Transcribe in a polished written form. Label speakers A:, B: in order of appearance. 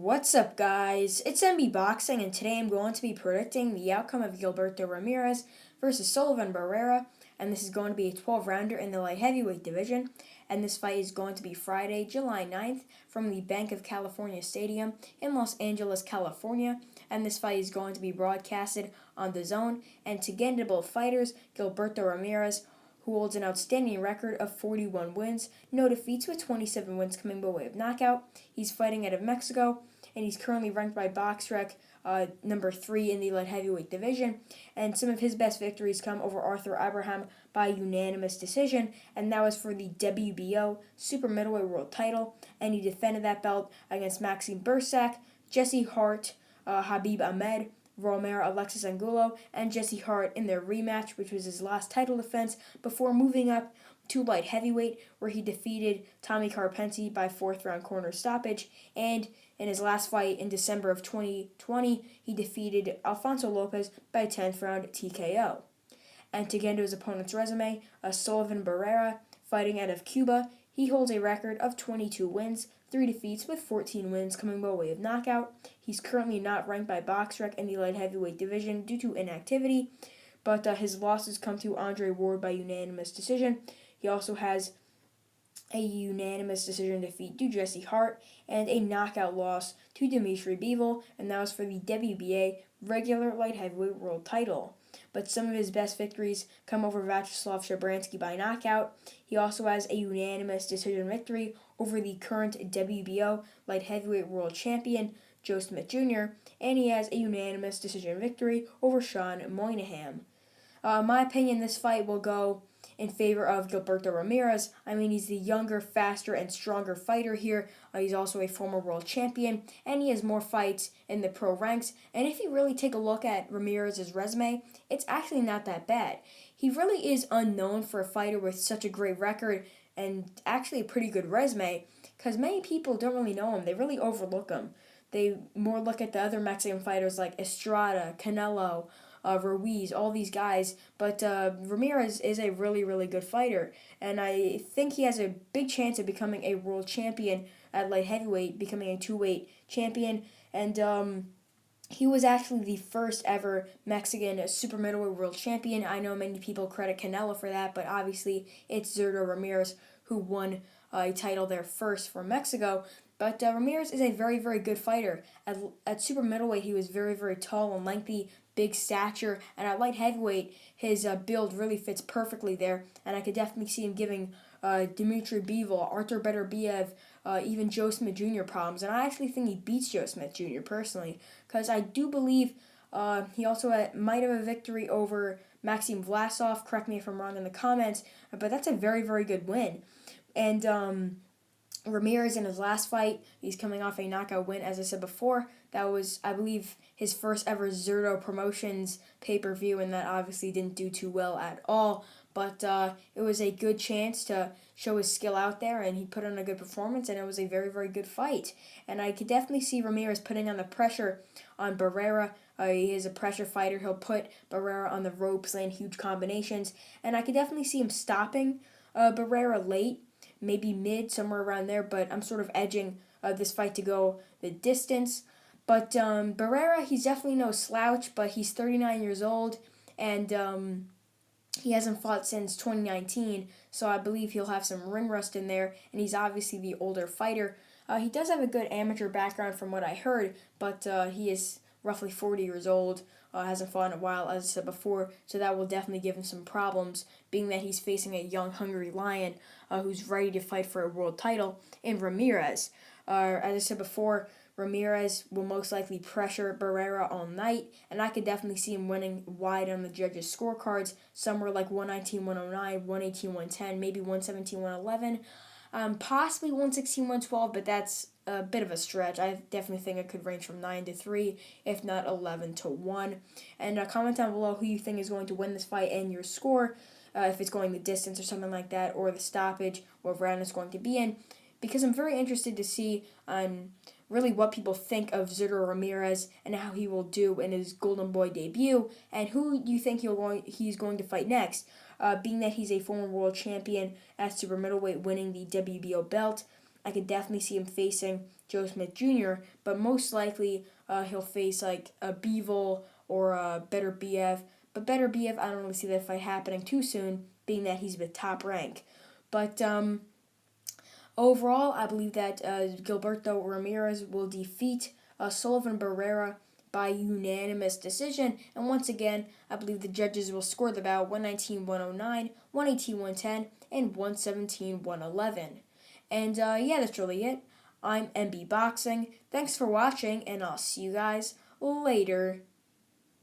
A: What's up, guys? It's MB Boxing, and today I'm going to be predicting the outcome of Gilberto Ramirez versus Sullivan Barrera, and this is going to be a 12-rounder in the light heavyweight division, and this fight is going to be Friday, July 9th, from the Banc of California Stadium in Los Angeles, California, and this fight is going to be broadcasted on The Zone, and to get into both fighters, Gilberto Ramirez, who holds an outstanding record of 41 wins, no defeats, with 27 wins coming by way of knockout. He's fighting out of Mexico, and he's currently ranked by BoxRec number 3 in the light heavyweight division. And some of his best victories come over Arthur Abraham by unanimous decision, and that was for the WBO super-middleweight world title. And he defended that belt against Maxime Bursak, Jesse Hart, Habib Ahmed, Romero, Alexis Angulo, and Jesse Hart in their rematch, which was his last title defense, before moving up to light heavyweight, where he defeated Tommy Carpenti by 4th-round corner stoppage. And in his last fight in December of 2020, he defeated Alfonso Lopez by 10th-round TKO. And to get into his opponent's resume, Sullivan Barrera, fighting out of Cuba, he holds a record of 22 wins, 3 defeats, with 14 wins coming by way of knockout. He's currently not ranked by BoxRec in the light heavyweight division due to inactivity, but his losses come to Andre Ward by unanimous decision. He also has a unanimous decision defeat to Jesse Hart and a knockout loss to Dimitri Bivol, and that was for the WBA regular light heavyweight world title. But some of his best victories come over Vyacheslav Shabransky by knockout. He also has a unanimous decision victory over the current WBO light heavyweight world champion, Joe Smith Jr., and he has a unanimous decision victory over Sean Moynihan. In my opinion, this fight will go in favor of Gilberto Ramirez. I mean, he's the younger, faster, and stronger fighter here. He's also a former world champion, and he has more fights in the pro ranks. And if you really take a look at Ramirez's resume, it's actually not that bad. He really is unknown for a fighter with such a great record and actually a pretty good resume, because many people don't really know him. They really overlook him. They more look at the other Mexican fighters like Estrada, Canelo, Ruiz, all these guys, but Ramirez is a really, really good fighter, and I think he has a big chance of becoming a world champion at light heavyweight, becoming a two-weight champion, and he was actually the first ever Mexican super middleweight world champion. I know many people credit Canelo for that, but obviously it's Zurdo Ramirez who won a title there first for Mexico. But Ramirez is a very, very good fighter. At super middleweight, he was very, very tall and lengthy, big stature, and at light heavyweight, his build really fits perfectly there. And I could definitely see him giving Dimitri Bivol, Artur Beterbiev, even Joe Smith Jr. problems. And I actually think he beats Joe Smith Jr. personally, because I do believe he also might have a victory over Maxim Vlasov. Correct me if I'm wrong in the comments, but that's a very, very good win. And Ramirez in his last fight, he's coming off a knockout win, as I said before. That was, I believe, his first ever Zurdo Promotions pay-per-view, and that obviously didn't do too well at all. But it was a good chance to show his skill out there, and he put on a good performance, and it was a very, very good fight. And I could definitely see Ramirez putting on the pressure on Barrera. He is a pressure fighter. He'll put Barrera on the ropes, land huge combinations, and I could definitely see him stopping Barrera late, maybe mid, somewhere around there, but I'm sort of edging this fight to go the distance. But Barrera, he's definitely no slouch, but he's 39 years old, and he hasn't fought since 2019, so I believe he'll have some ring rust in there, and he's obviously the older fighter. He does have a good amateur background from what I heard, but he is roughly 40 years old, hasn't fought in a while, as I said before, so that will definitely give him some problems, being that he's facing a young, hungry lion who's ready to fight for a world title in Ramirez. As I said before, Ramirez will most likely pressure Barrera all night, and I could definitely see him winning wide on the judges' scorecards, somewhere like 119, 109, 118, 110, maybe 117, 111, possibly 116, 112, but that's a bit of a stretch. I definitely think it could range from 9-3, if not 11-1. And comment down below who you think is going to win this fight and your score, if it's going the distance or something like that, or the stoppage, what round it's going to be in, because I'm very interested to see really what people think of Zurdo Ramirez and how he will do in his Golden Boy debut, and who you think he's going to fight next, being that he's a former world champion at super middleweight, winning the WBO belt. I could definitely see him facing Joe Smith Jr., but most likely he'll face like a Bivol or a Better BF. But Better BF, I don't really see that fight happening too soon, being that he's with Top Rank. But overall, I believe that Gilberto Ramirez will defeat Sullivan Barrera by unanimous decision. And once again, I believe the judges will score the bout 119-109, 118-110, and 117-111. And yeah, that's really it. I'm MB Boxing. Thanks for watching, and I'll see you guys later.